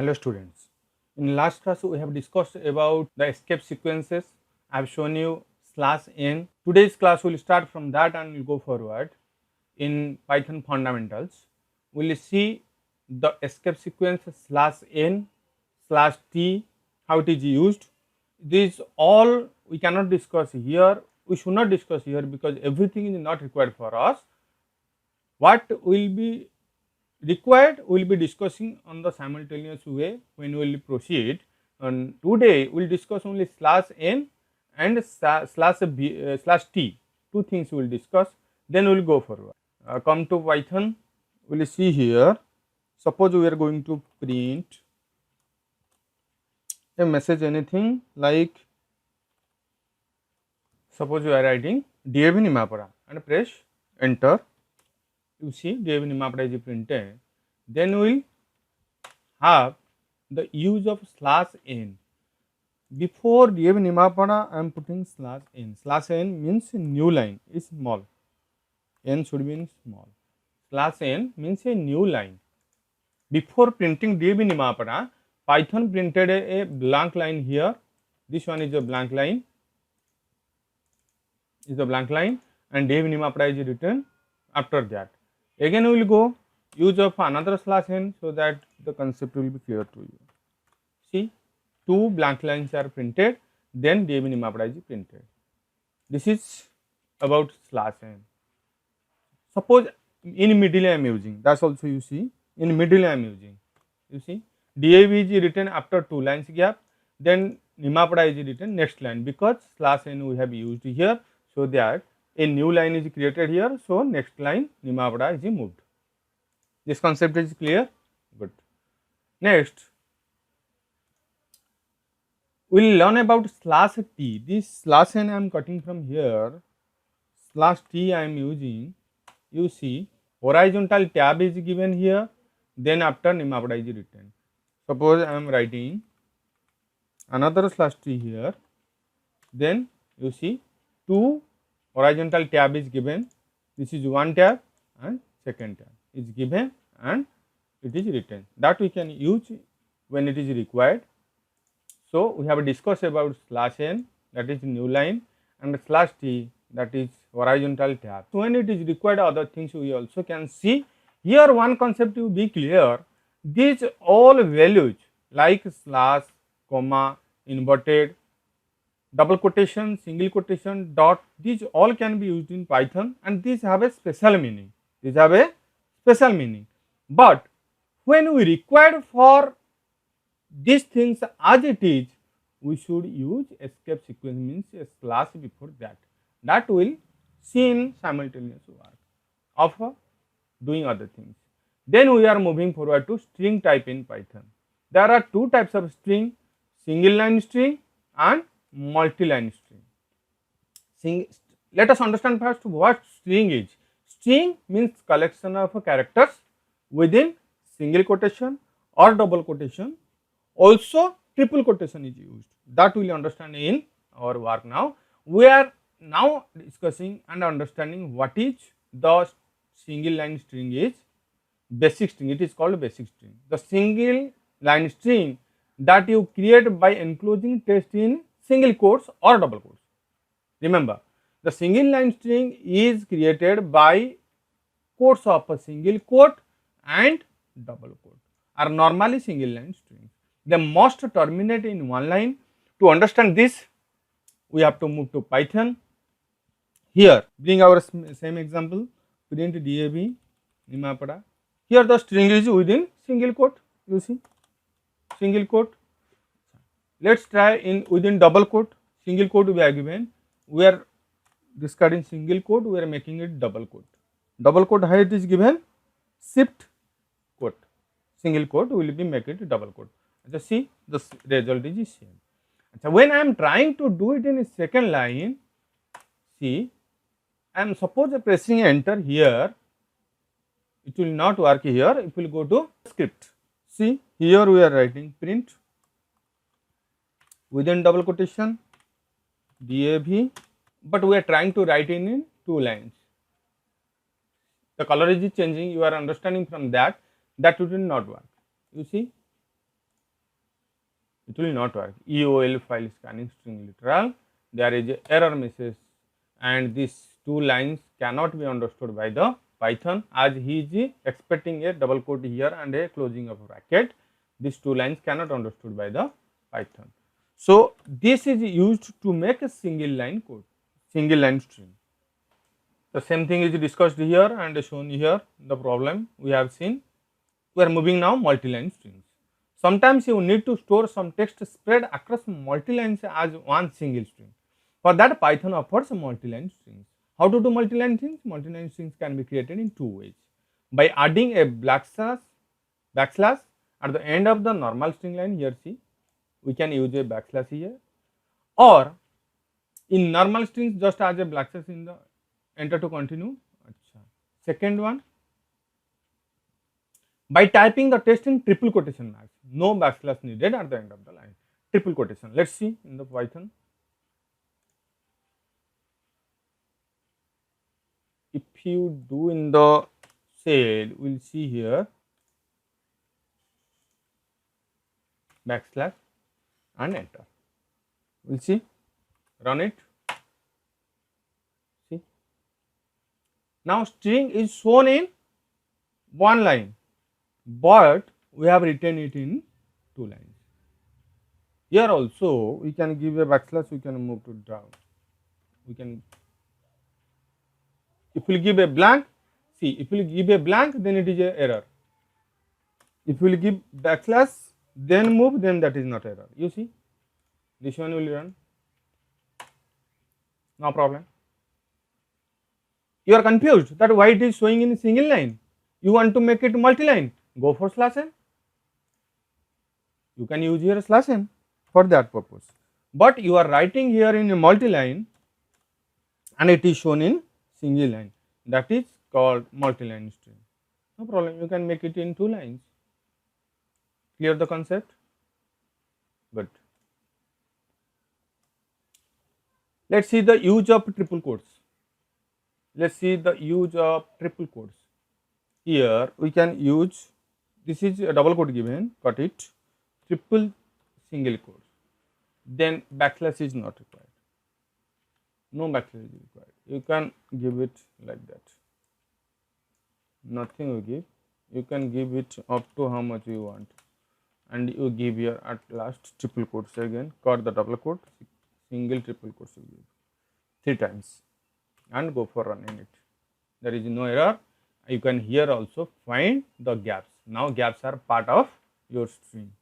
Hello students. In last class we have discussed about the escape sequences. I have shown you /n. Today's class will start from that and will go forward. In Python fundamentals, we will see the escape sequence /n/t, how it is used. These all we cannot discuss here. We should not discuss here because everything is not required for us. What will be required we will be discussing on the simultaneous way when we will proceed, and today we will discuss only /n and /t. Two things we will discuss, then we will go forward. Come to Python, we will see here. Suppose we are going to print a message, anything like, suppose you are writing DAV Nimapada and press enter. You see DAV Nimapada is printed. Then we will have the use of /n. Before DAV Nimapada, I am putting /n. /n means new line is small. N should be in small. /n means a new line. Before printing DAV Nimapada, Python printed a blank line here. This one is a blank line. Is a blank line, and DAV Nimapada is written after that. Again we will go use of another /n so that the concept will be clear to you. See, two blank lines are printed, then DAV Nimapada is printed. This is about /n. Suppose in middle I am using, that's also you see, in middle I am using, you see, DAV is written after two lines gap, then Nimapada is written next line, because /n we have used here, so that a new line is created here, so next line Nimapada is moved. This concept is clear? Good. Next, we will learn about /t. This /n I am cutting from here, /t I am using. You see, horizontal tab is given here, then after Nimapada is written. Suppose I am writing another /t here, then you see two horizontal tab is given. This is one tab and second tab is given and it is written. That we can use when it is required. So we have discussed about /n, that is new line, and /t, that is horizontal tab. So when it is required, other things we also can see. Here one concept to be clear, these all values like slash, comma, inverted, double quotation, single quotation, dot, these all can be used in Python, and these have a special meaning. These have a special meaning. But when we require for these things as it is, we should use escape sequence, means a slash before that. That will see in simultaneous work of doing other things. Then we are moving forward to string type in Python. There are two types of string, single line string and multi-line string. Let us understand first what string is. String means collection of characters within single quotation or double quotation. Also triple quotation is used. That we will understand in our work now. We are now discussing and understanding what is the single line string is. Basic string, it is called basic string. The single line string that you create by enclosing text in single quotes or double quotes. Remember, the single line string is created by quotes of a single quote and double quote, are normally single line strings. They must terminate in one line. To understand this, we have to move to Python. Here, bring our same example, print DAV Nimapada. Here the string is within single quote, you see, single quote. Let us try in within double quote. Single quote we are given, we are discarding single quote, we are making it double quote. Double quote height is given, shift quote, single quote will be make it double quote. Just see the result is same. So when I am trying to do it in a second line, see, I am suppose pressing enter here, it will not work here, it will go to script. See, here we are writing print within double quotation DAV, but we are trying to write in two lines. The color is changing, you are understanding from that, that it will not work. You see, it will not work. EOL file scanning string literal, there is a error message, and these two lines cannot be understood by the Python, as he is expecting a double quote here and a closing of bracket. These two lines cannot understood by the Python. So this is used to make a single line code, single line string. The same thing is discussed here and shown here. The problem we have seen. We are moving now multi-line strings. Sometimes you need to store some text spread across multi-lines as one single string. For that, Python offers multi-line strings. How to do multi-line strings? Multi-line strings can be created in two ways. By adding a backslash at the end of the normal string line, here see, we can use a backslash here, or in normal strings just as a backslash in the enter to continue. Second one, by typing the text in triple quotation marks, no backslash needed at the end of the line. Triple quotation. Let's see in the Python. If you do in the shell, we'll see here backslash and enter. We'll see. Run it. See. Now string is shown in one line, but we have written it in two lines. Here also we can give a backslash, we can move to down. We can, if we give a blank, see, if we give a blank, then it is a error. If we give backslash, then move, then that is not error. You see, this one will run, no problem. You are confused that why it is showing in a single line. You want to make it multi-line, go for /n. You can use here /n for that purpose. But you are writing here in a multi-line and it is shown in single line. That is called multi-line string. No problem, you can make it in two lines. Clear the concept? Good. Let's see the use of triple quotes. Let's see the use of triple quotes. Here we can use, this is a double quote given, cut it, triple single quote. Then backslash is not required. No backslash is required. You can give it like that. Nothing you give. You can give it up to how much you want. And you give here at last triple quotes again, cut the double quote, single triple quotes you give 3 times and go for running it. There is no error. You can here also find the gaps. Now gaps are part of your string.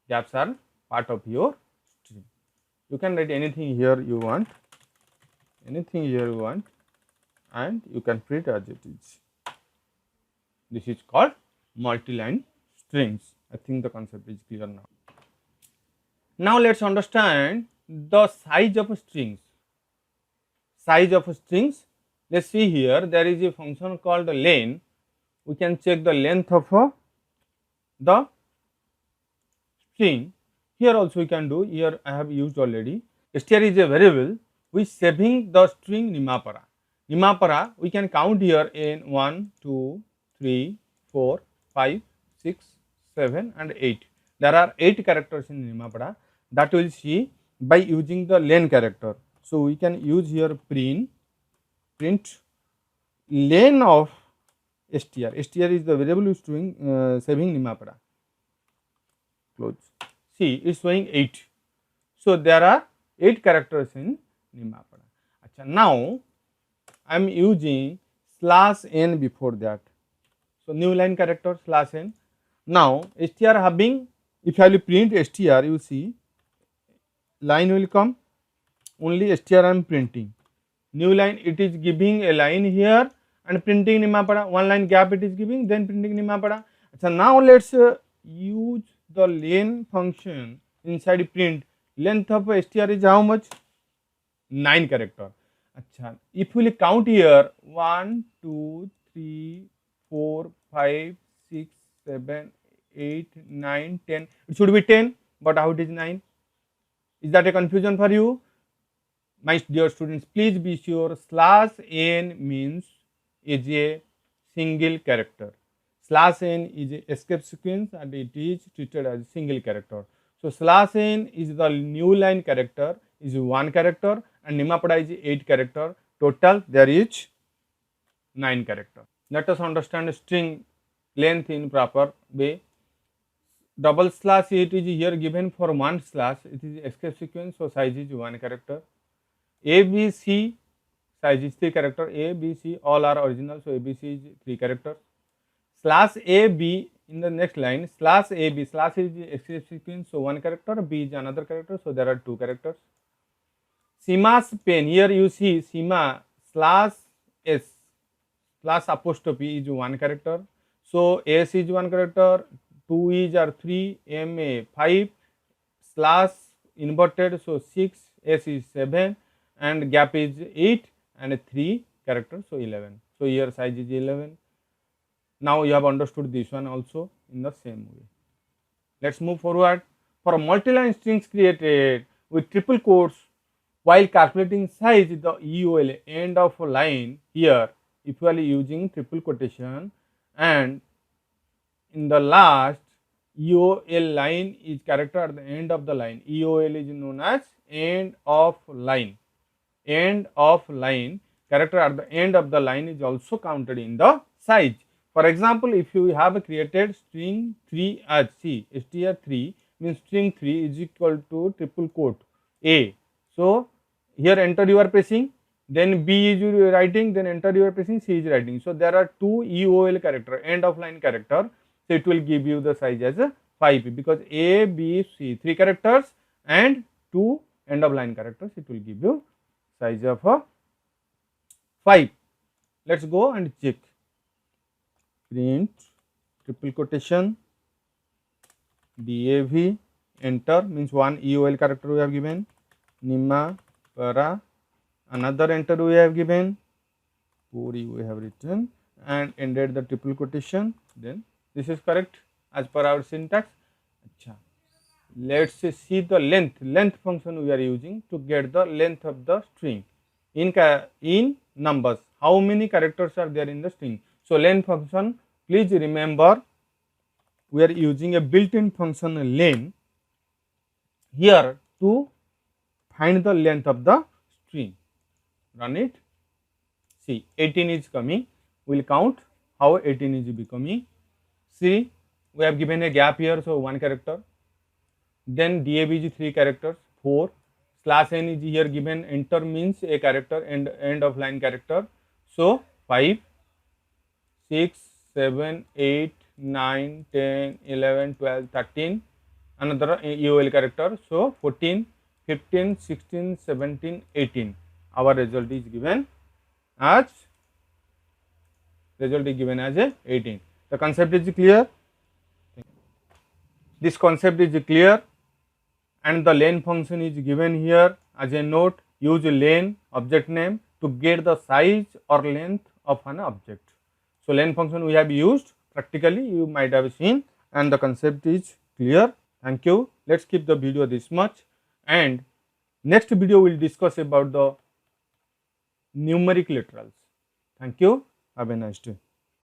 Gaps are part of your string. You can write anything here you want, anything here you want, and you can print as it is. This is called multi-line strings. I think the concept is clear now. Now let's understand the size of strings. Size of strings. Let's see here, there is a function called len. We can check the length of the string. Here also we can do, here I have used already. Str is a variable which saving the string Nimapara. Nimapara we can count here in 1, 2, 3, 4, 5, 6, 7 and 8. There are 8 characters in Nimapara that we will see by using the len character. So we can use here print len of str. Str is the variable is doing saving Nimapara. Close. See, it's showing 8. So there are 8 characters in Nimapara. Achha, now I am using /n before that. So new line character /n. Now str having, if I will print str, you see line will come, only str I am printing. New line, it is giving a line here and printing Nimapara. One line gap it is giving, then printing Nimapara. So now let's use the len function inside print. Length of str is how much? 9 character. Achha, if we count here 1, 2, 3, 4, 5, 6, 7, 8, 9, 10. It should be 10, but how it is 9? Is that a confusion for you? My dear students, please be sure /n means is a single character. /n is a escape sequence and it is treated as a single character. So slash n is the new line character, is 1 character, and Nimapada is 8 character. Total there is 9 character. Let us understand string length in proper way. Double slash it is here given for one slash, it is escape sequence, so size is 1 character. A, B, C size is 3 character. A, B, C all are original, so A, B, C is 3 characters. Slash A, B in the next line, slash A, B, slash is escape sequence, so 1 character, B is another character, so there are 2 characters. Seema's pen, here you see Seema slash S slash apostrophe is 1 character, so S is 1 character, 2 is or 3, M A 5, slash inverted, so 6, S is 7, and gap is 8, and 3 characters, so 11. So here size is 11. Now you have understood this one also in the same way. Let's move forward. For multi-line strings created with triple quotes, while calculating size, the EOL end of a line here, if you are using triple quotation, and in the last EOL line is character at the end of the line. EOL is known as end of line. End of line, character at the end of the line is also counted in the size. For example, if you have created string 3 as C, str3 means string 3 is equal to triple quote A. So here enter you are pressing, then B is writing, then enter you are pressing, C is writing. So there are 2 EOL character, end of line character. So it will give you the size as 5 because A, B, C 3 characters and 2 end of line characters, it will give you size of 5. Let's go and check. Print triple quotation DAV, enter means 1 EOL character we have given, Nimapada, another enter we have given, Puri we have written, and ended the triple quotation. Then this is correct as per our syntax. Achha. Let's see the length function we are using to get the length of the string in numbers. How many characters are there in the string? So length function, please remember we are using a built-in function len here to find the length of the string. Run it. See 18 is coming. We will count how 18 is becoming. See we have given a gap here, so 1 character. Then DAB is 3 characters, 4. Slash n is here given, enter means a character and end of line character. So 5, 6, 7, 8, 9, 10, 11, 12, 13, another EOL character. So 14, 15, 16, 17, 18. Our result is given as 18. The concept is clear. This concept is clear, and the len function is given here as a note. Use len object name to get the size or length of an object. So len function we have used practically, you might have seen, and the concept is clear. Thank you. Let's keep the video this much, and next video we will discuss about the numeric literals. Thank you. Have a nice day.